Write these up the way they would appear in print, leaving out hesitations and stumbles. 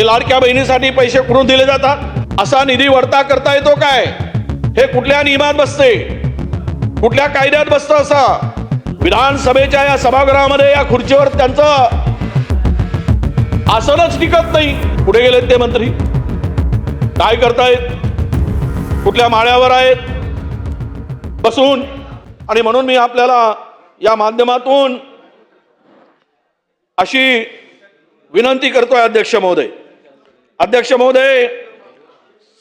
हे लाडक्या बहिणीसाठी पैसे कुठून दिले जातात? असा निधी वरता करता येतो काय? हे कुठल्या नियमात बसते, कुठल्या कायद्यात बसतं? असा विधानसभेच्या या सभागृहामध्ये या खुर्चीवर त्यांचं आसनच टिकत नाही. कुठे गेलेत ते मंत्री? काय करतायत? कुठल्या माळ्यावर आहेत बसून? आणि म्हणून मी आपल्याला या माध्यमातून अशी विनंती करतोय, अध्यक्ष महोदय,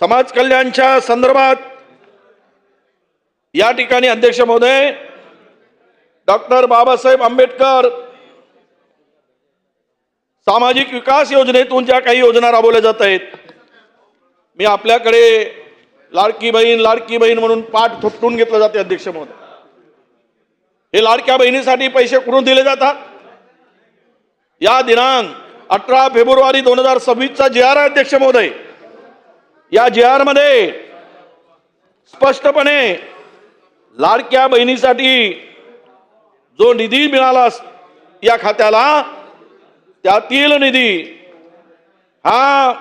समाज कल्याणच्या संदर्भात या ठिकाणी अध्यक्ष महोदय डॉक्टर बाबासाहेब आंबेडकर सामाजिक विकास योजनेतून ज्या काही योजना राबवल्या जात आहेत, मी आपल्याकडे लाडकी बहीण म्हणून पाठ थोपटून घेतलं जाते. अध्यक्ष महोदय, हे लाडक्या बहिणीसाठी पैसे कुठून दिले जातात? या दिनांक 18 फेब्रुवारी 2026 जी आर आहे अध्यक्ष महोदय. या जी आर मध्ये स्पष्टपणे लाडक्या बहिणीसाठी जो निधी मिळाला या खात्याला, त्यातील निधी हा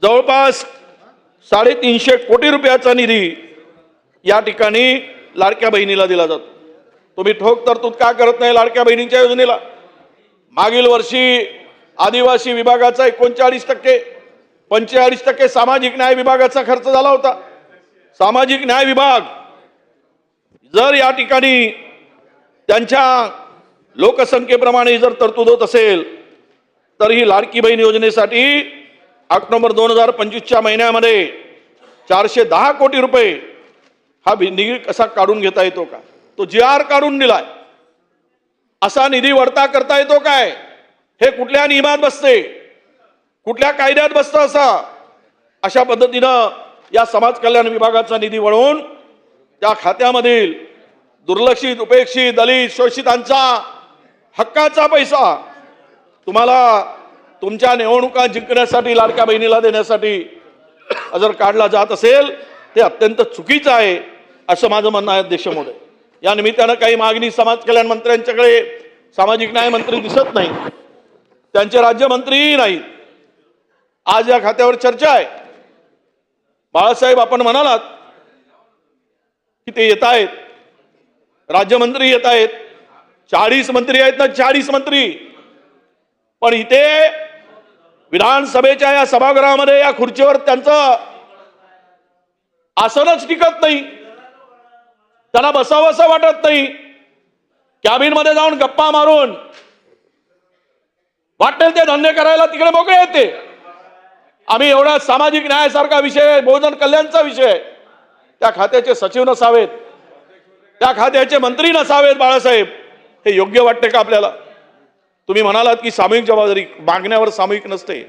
जवळपास 350 कोटी रुपयाचा निधी या ठिकाणी लाडक्या बहिणीला दिला जातो. तुम्ही ठोक तरतूद का करत नाही लाडक्या बहिणींच्या योजनेला? मागील वर्षी आदिवासी विभागाचा 39%, 45% सामाजिक न्याय विभागाचा खर्च झाला होता. सामाजिक न्याय विभाग जर या ठिकाणी त्यांच्या लोकसंख्येप्रमाणे जर तरतूद होत असेल, तर ही लाडकी बहीण योजनेसाठी ऑक्टोबर 2025च्या महिन्यामध्ये 410 कोटी रुपये हा निधी कसा काढून घेता येतो का? तो जी आर काढून दिलाय. असा निधी वरता करता येतो काय? हे कुठल्या नियमात बसते, कुठल्या कायद्यात बसतं? अशा पद्धतीनं या समाज कल्याण विभागाचा निधी वळवून त्या खात्यामधील दुर्लक्षित, उपेक्षित, दलित, शोषितांचा हक्काचा पैसा तुम्हाला तुमच्या निवडणुका जिंकण्यासाठी लाडक्या बहिणीला देण्यासाठी जर काढला जात असेल, ते अत्यंत चुकीचं आहे असं माझं म्हणणं आहे. अध्यक्ष महोदय, या निमित्तानं काही मागणी समाज कल्याण मंत्र्यांच्याकडे सामाजिक न्याय मंत्री दिसत नाही, त्यांचे राज्यमंत्रीही नाहीत. आज या खात्यावर चर्चा आहे. बाळासाहेब, आपण म्हणालात की ते येत आहेत, राज्यमंत्री येत आहेत, 40 मंत्री आहेत ना, 40 मंत्री. पण इथे विधानसभेच्या या सभागृहामध्ये या खुर्चीवर त्यांचं आसनच टिकत नाही. त्यांना बसावंसं वाटत नाही. कॅबिन मध्ये जाऊन गप्पा मारून वाटेल ते धंदे करायला तिकडे मोकळे येते. आम्ही एवढा सामाजिक न्यायासारखा विषय, बहुजन कल्याणचा विषय, त्या खात्याचे सचिव नसावेत, त्या खात्याचे मंत्री नसावेत? बाळासाहेब, हे योग्य वाटते का आपल्याला? तुम्ही म्हणालात की सामूहिक जबाबदारी, मागण्यावर सामूहिक नसते,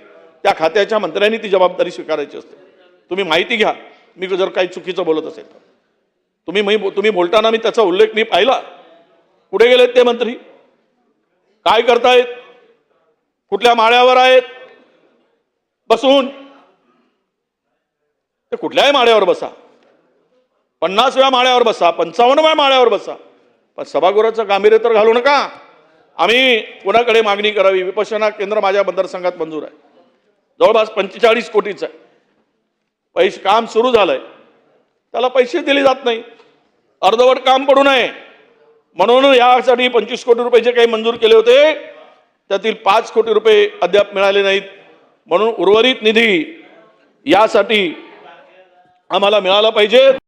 त्या खात्याच्या मंत्र्यांनी ती जबाबदारी स्वीकारायची असते. तुम्ही माहिती घ्या, मी जर काही चुकीचं बोलत असेल तर. तुम्ही बोलताना मी त्याचा उल्लेख मी पाहिला. कुठे गेलेत ते मंत्री? काय करतायत? कुठल्या माळ्यावर आहेत बसून? ते कुठल्याही माळ्यावर बसा, 50 वेळा माळ्यावर बसा, 55 वेळा माळ्यावर बसा, पण सभागृहाचं गांभीर्य तर घालू नका. आम्ही कोणाकडे मागणी करावी? विपश्यना केंद्र माझ्या मतदारसंघात मंजूर आहे, जवळपास 45 कोटीचं आहे. पैसे काम सुरू झालंय, त्याला पैसे दिले जात नाही, अर्धवट काम पडू नये म्हणून यासाठी 25 कोटी रुपये जे काही मंजूर केले होते, त्यातील 5 कोटी रुपये अद्याप मिळाले नाहीत. म्हणून उर्वरित निधी यासाठी आम्हाला मिळाला पाहिजे.